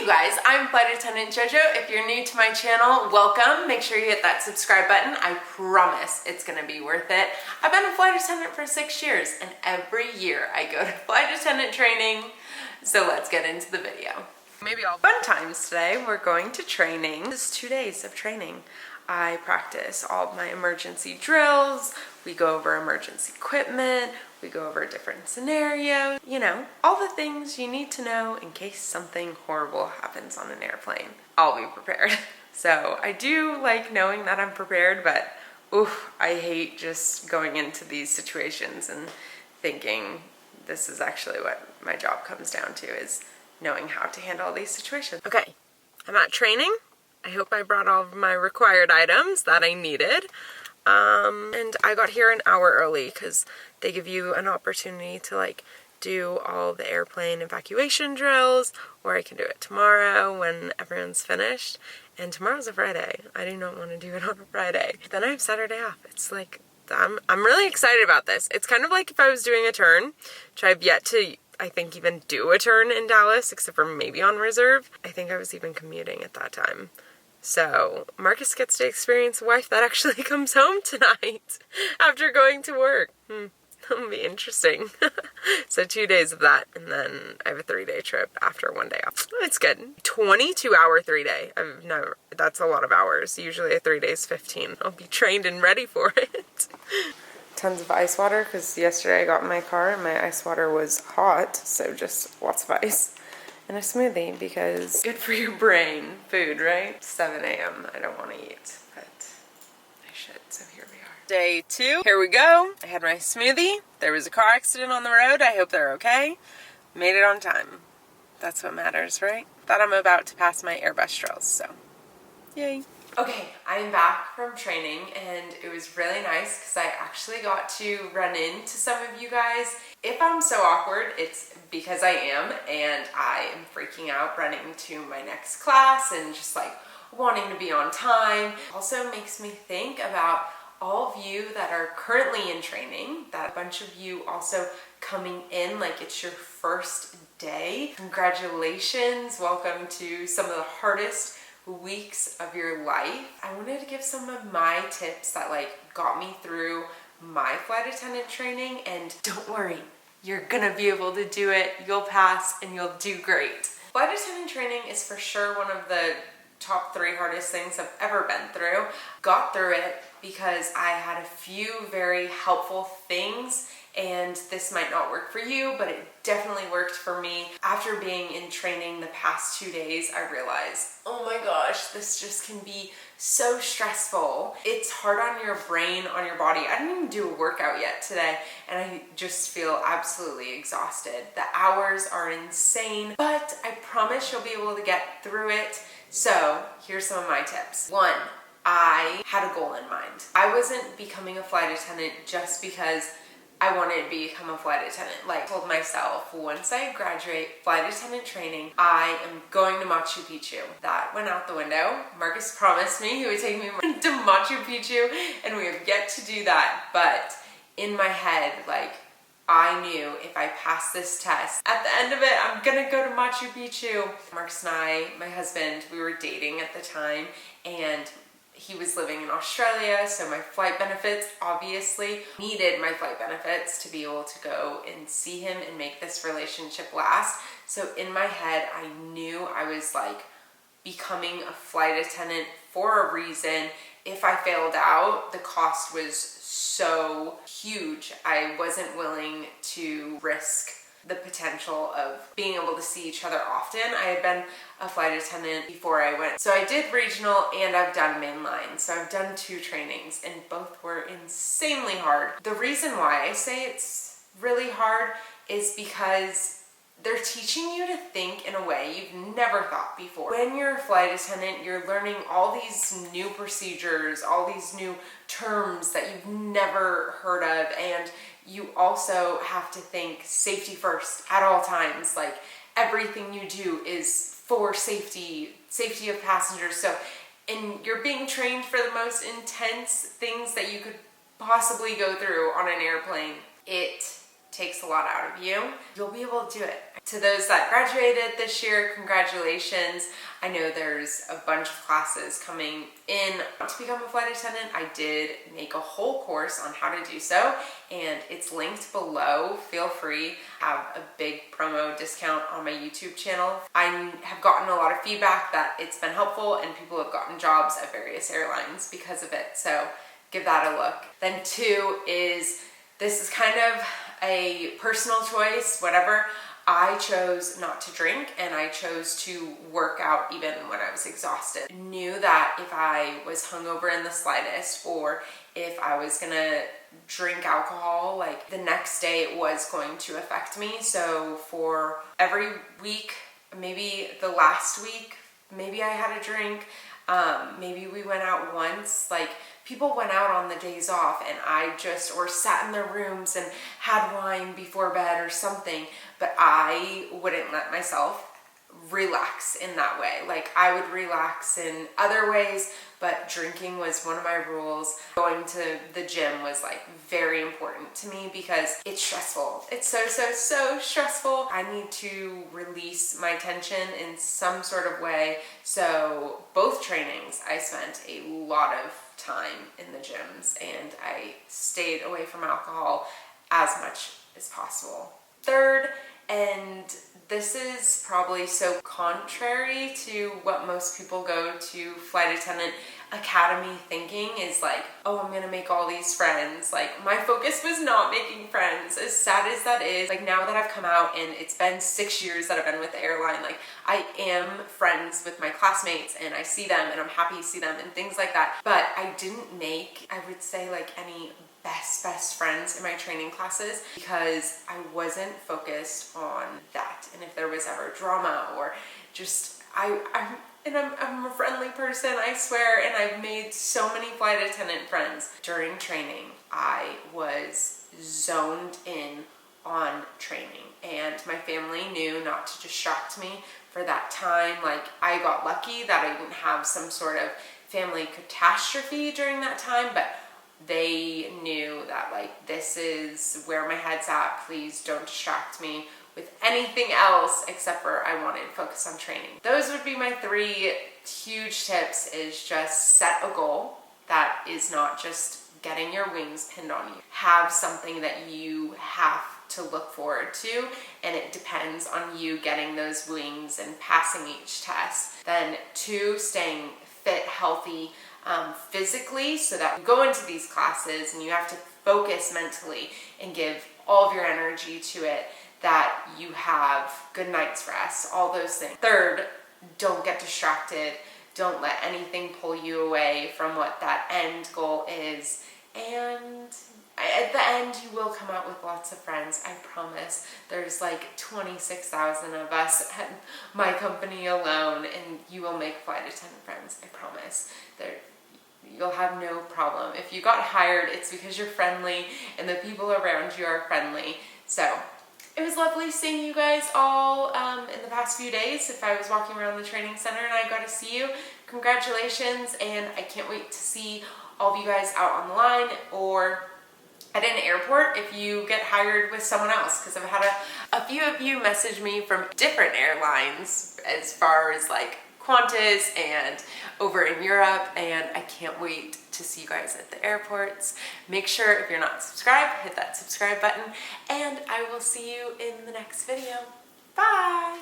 Hey guys, I'm Flight Attendant JoJo. If you're new to my channel, welcome. Make sure you hit that subscribe button. I promise it's gonna be worth it. I've been a flight attendant for 6 years, and every year I go to flight attendant training. So let's get into the video. Maybe all fun times today. We're going to training. This is 2 days of training. I practice all of my emergency drills. We go over emergency equipment. We go over different scenarios. You know, all the things you need to know in case something horrible happens on an airplane. I'll be prepared. So I do like knowing that I'm prepared, but oof, I hate just going into these situations and thinking this is actually what my job comes down to, is knowing how to handle these situations. Okay, I'm at training. I hope I brought all of my required items that I needed. And I got here an hour early because they give you an opportunity to like do all the airplane evacuation drills, or I can do it tomorrow when everyone's finished. And tomorrow's a Friday. I do not want to do it on a Friday. Then I have Saturday off. It's like, I'm really excited about this. It's kind of like if I was doing a turn, which I've yet to, I think, even do a turn in Dallas, except for maybe on reserve. I think I was even commuting at that time. So Marcus gets to experience a wife that actually comes home tonight after going to work. That'll be interesting. So 2 days of that, and then I have a 3-day trip after 1 day off. It's good. 22-hour 3-day. That's a lot of hours. Usually a 3 days 15. I'll be trained and ready for it. Tons of ice water, because yesterday I got in my car and my ice water was hot, so just lots of ice. And a smoothie, because good for your brain. Food, right? 7 a.m. I don't want to eat, but I should, so here we are. Day 2, here we go. I had my smoothie. There was a car accident on the road. I hope they're okay. Made it on time. That's what matters, right? Thought I'm about to pass my Airbus drills, so yay. Okay, I'm back from training, and it was really nice because I actually got to run into some of you guys. If I'm so awkward, it's because I am, and I am freaking out running to my next class and just like wanting to be on time. Also makes me think about all of you that are currently in training, that a bunch of you also coming in like it's your first day. Congratulations, welcome to some of the hardest weeks of your life. I wanted to give some of my tips that like got me through my flight attendant training, and don't worry, you're gonna be able to do it. You'll pass and you'll do great. Flight attendant training is for sure one of the top 3 hardest things I've ever been through. Got through it because I had a few very helpful things, and this might not work for you, but it definitely worked for me. After being in training the past 2 days, I realized, oh my gosh, this just can be so stressful. It's hard on your brain, on your body. I didn't even do a workout yet today, and I just feel absolutely exhausted. The hours are insane, but I promise you'll be able to get through it. So here's some of my tips. 1, I had a goal in mind. I wasn't becoming a flight attendant just because I wanted to become a flight attendant. Like, I told myself, once I graduate flight attendant training, I am going to Machu Picchu. That went out the window. Marcus promised me he would take me to Machu Picchu, and we have yet to do that. But in my head, like, I knew if I passed this test, at the end of it, I'm gonna go to Machu Picchu. Marcus and I, my husband, we were dating at the time, and he was living in Australia, so my flight benefits obviously needed my flight benefits to be able to go and see him and make this relationship last. So in my head, I knew I was like becoming a flight attendant for a reason. If I failed out, the cost was so huge. I wasn't willing to risk the potential of being able to see each other often. I had been a flight attendant before I went. So I did regional and I've done mainline. So I've done 2 trainings, and both were insanely hard. The reason why I say it's really hard is because they're teaching you to think in a way you've never thought before. When you're a flight attendant, you're learning all these new procedures, all these new terms that you've never heard of, and you also have to think safety first at all times. Like, everything you do is for safety of passengers. So, and you're being trained for the most intense things that you could possibly go through on an airplane. It takes a lot out of you, you'll be able to do it. To those that graduated this year, congratulations. I know there's a bunch of classes coming in to become a flight attendant. I did make a whole course on how to do so, and it's linked below. Feel free. I have a big promo discount on my YouTube channel. I have gotten a lot of feedback that it's been helpful, and people have gotten jobs at various airlines because of it, so give that a look. Then 2 is, this is kind of a personal choice, whatever. I chose not to drink, and I chose to work out even when I was exhausted. I knew that if I was hungover in the slightest, or if I was gonna drink alcohol, like the next day, it was going to affect me. So for every week, maybe the last week, maybe I had a drink, maybe we went out once. Like, people went out on the days off, and I just, or sat in their rooms and had wine before bed or something, but I wouldn't let myself relax in that way. Like, I would relax in other ways, but drinking was one of my rules. Going to the gym was like very important to me because it's stressful. It's so stressful. I need to release my tension in some sort of way. So both trainings, I spent a lot of time in the gyms, and I stayed away from alcohol as much as possible. 3rd, and this is probably so contrary to what most people go to flight attendant academy thinking, is like, oh, I'm gonna make all these friends. Like, my focus was not making friends, as sad as that is. Like, now that I've come out and it's been 6 years that I've been with the airline, like, I am friends with my classmates, and I see them, and I'm happy to see them and things like that. But I didn't make, I would say, like, any best friends in my training classes because I wasn't focused on that. And if there was ever drama or just, I'm a friendly person, I swear, and I've made so many flight attendant friends. During training, I was zoned in on training, and my family knew not to distract me for that time. Like, I got lucky that I didn't have some sort of family catastrophe during that time, but they knew that, like, this is where my head's at. Please don't distract me with anything else except for I wanted to focus on training. Those would be my 3 huge tips, is just set a goal that is not just getting your wings pinned on you. Have something that you have to look forward to, and it depends on you getting those wings and passing each test. Then 2, staying fit, healthy, physically, so that you go into these classes and you have to focus mentally and give all of your energy to it, that you have good night's rest, all those things. 3rd, don't get distracted. Don't let anything pull you away from what that end goal is. And at the end, you will come out with lots of friends, I promise. There's like 26,000 of us at my company alone, and you will make flight attendant friends, I promise. You'll have no problem. If you got hired, it's because you're friendly and the people around you are friendly. So it was lovely seeing you guys all in the past few days. If I was walking around the training center and I got to see you, congratulations, and I can't wait to see all of you guys out on the line or at an airport if you get hired with someone else, because I've had a few of you message me from different airlines as far as like Qantas and over in Europe, and I can't wait to see you guys at the airports. Make sure, if you're not subscribed, hit that subscribe button, and I will see you in the next video. Bye!